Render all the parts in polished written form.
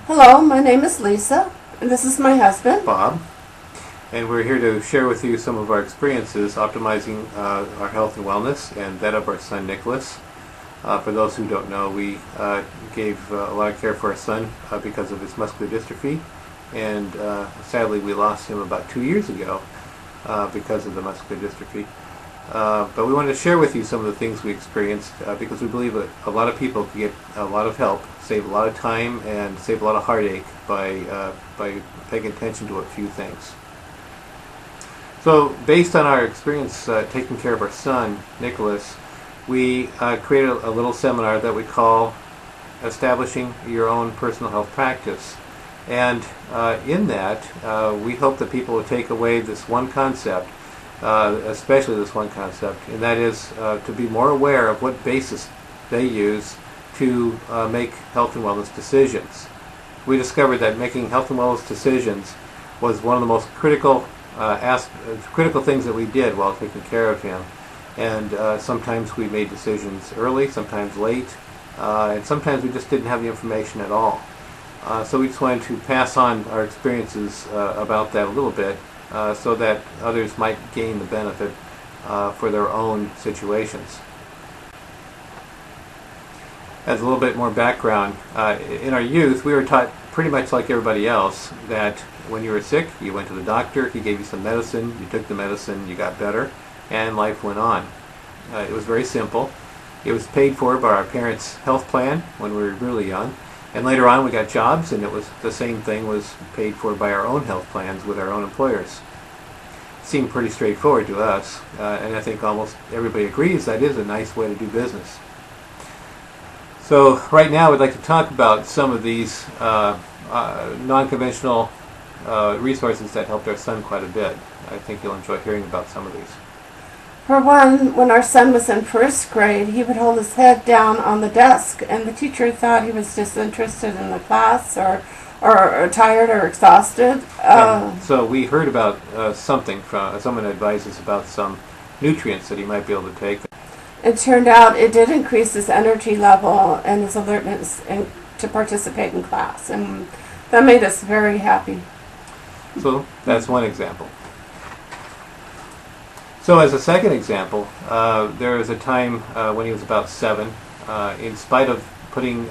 Hello, my name is Lisa, and this is my husband, Bob, and we're here to share with you some of our experiences optimizing our health and wellness and that of our son Nicholas. For those who don't know, we gave a lot of care for our son because of his muscular dystrophy, and sadly we lost him about 2 years ago because of the muscular dystrophy. But we wanted to share with you some of the things we experienced because we believe that a lot of people can get a lot of help, save a lot of time, and save a lot of heartache by paying attention to a few things. So based on our experience taking care of our son, Nicholas, we created a little seminar that we call Establishing Your Own Personal Health Practice. And in that, we hope that people will take away this one concept, especially this one concept, and that is to be more aware of what basis they use to make health and wellness decisions. We discovered that making health and wellness decisions was one of the most critical things that we did while taking care of him. And sometimes we made decisions early, sometimes late, and sometimes we just didn't have the information at all. So we just wanted to pass on our experiences about that a little bit so that others might gain the benefit for their own situations. As a little bit more background, in our youth we were taught pretty much like everybody else that when you were sick you went to the doctor, he gave you some medicine, you took the medicine, you got better, and life went on. It was very simple. It was paid for by our parents' health plan when we were really young, and later on we got jobs and it was the same thing, was paid for by our own health plans with our own employers. It seemed pretty straightforward to us, and I think almost everybody agrees that is a nice way to do business. So right now we'd like to talk about some of these non-conventional resources that helped our son quite a bit. I think you'll enjoy hearing about some of these. For one, when our son was in first grade, he would hold his head down on the desk, and the teacher thought he was disinterested in the class or tired or exhausted. So we heard about something from someone advised us about some nutrients that he might be able to take. It turned out it did increase his energy level and his alertness to participate in class, and that made us very happy. So that's one example. So as a second example, there was a time when he was about 7, in spite of putting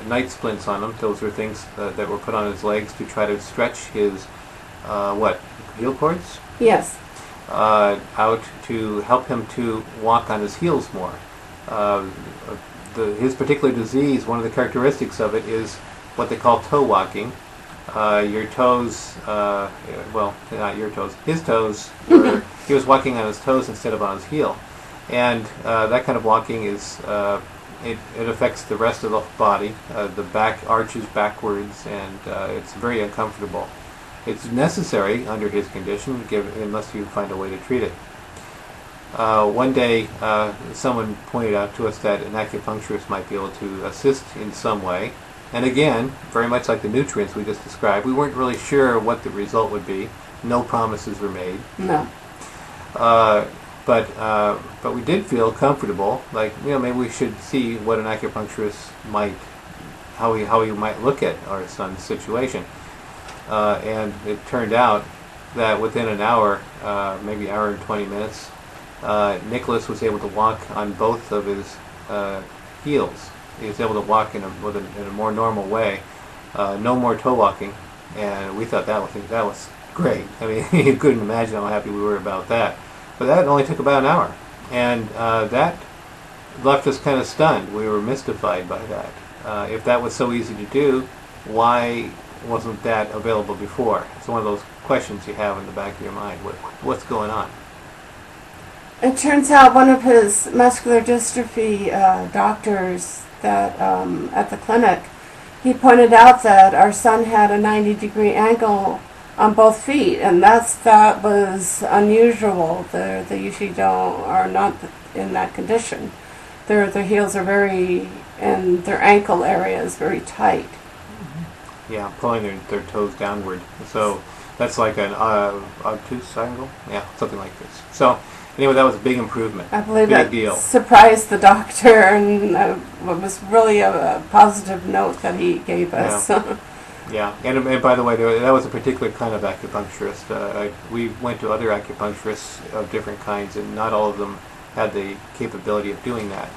night splints on him, those were things that were put on his legs to try to stretch his, heel cords? Yes. Out to help him to walk on his heels more. His particular disease, one of the characteristics of it is what they call toe walking. Your toes, well, not your toes, his toes, he was walking on his toes instead of on his heel. And that kind of walking is, it affects the rest of the body. The back arches backwards, and it's very uncomfortable. It's necessary under his condition, unless you find a way to treat it. One day, someone pointed out to us that an acupuncturist might be able to assist in some way. And again, very much like the nutrients we just described, we weren't really sure what the result would be. No promises were made. No. But we did feel comfortable, like, maybe we should see what an acupuncturist might, how he might look at our son's situation. And it turned out that within an hour, maybe an hour and 20 minutes, Nicholas was able to walk on both of his heels. He was able to walk in a more normal way, no more toe walking, and we thought that was great. I mean, you couldn't imagine how happy we were about that. But that only took about an hour, and that left us kind of stunned. We were mystified by that. If that was so easy to do, why wasn't that available before? It's one of those questions you have in the back of your mind. What's going on? It turns out one of his muscular dystrophy doctors that at the clinic, he pointed out that our son had a 90-degree angle on both feet, and that was unusual. They usually are not in that condition. Their heels are and their ankle area is very tight. Yeah, pulling their toes downward. So that's like an obtuse angle? Yeah, something like this. So anyway, that was a big improvement. I believe big that deal. surprised the doctor, and it was really a positive note that he gave us. Yeah, and by the way, that was a particular kind of acupuncturist. We went to other acupuncturists of different kinds, and not all of them had the capability of doing that.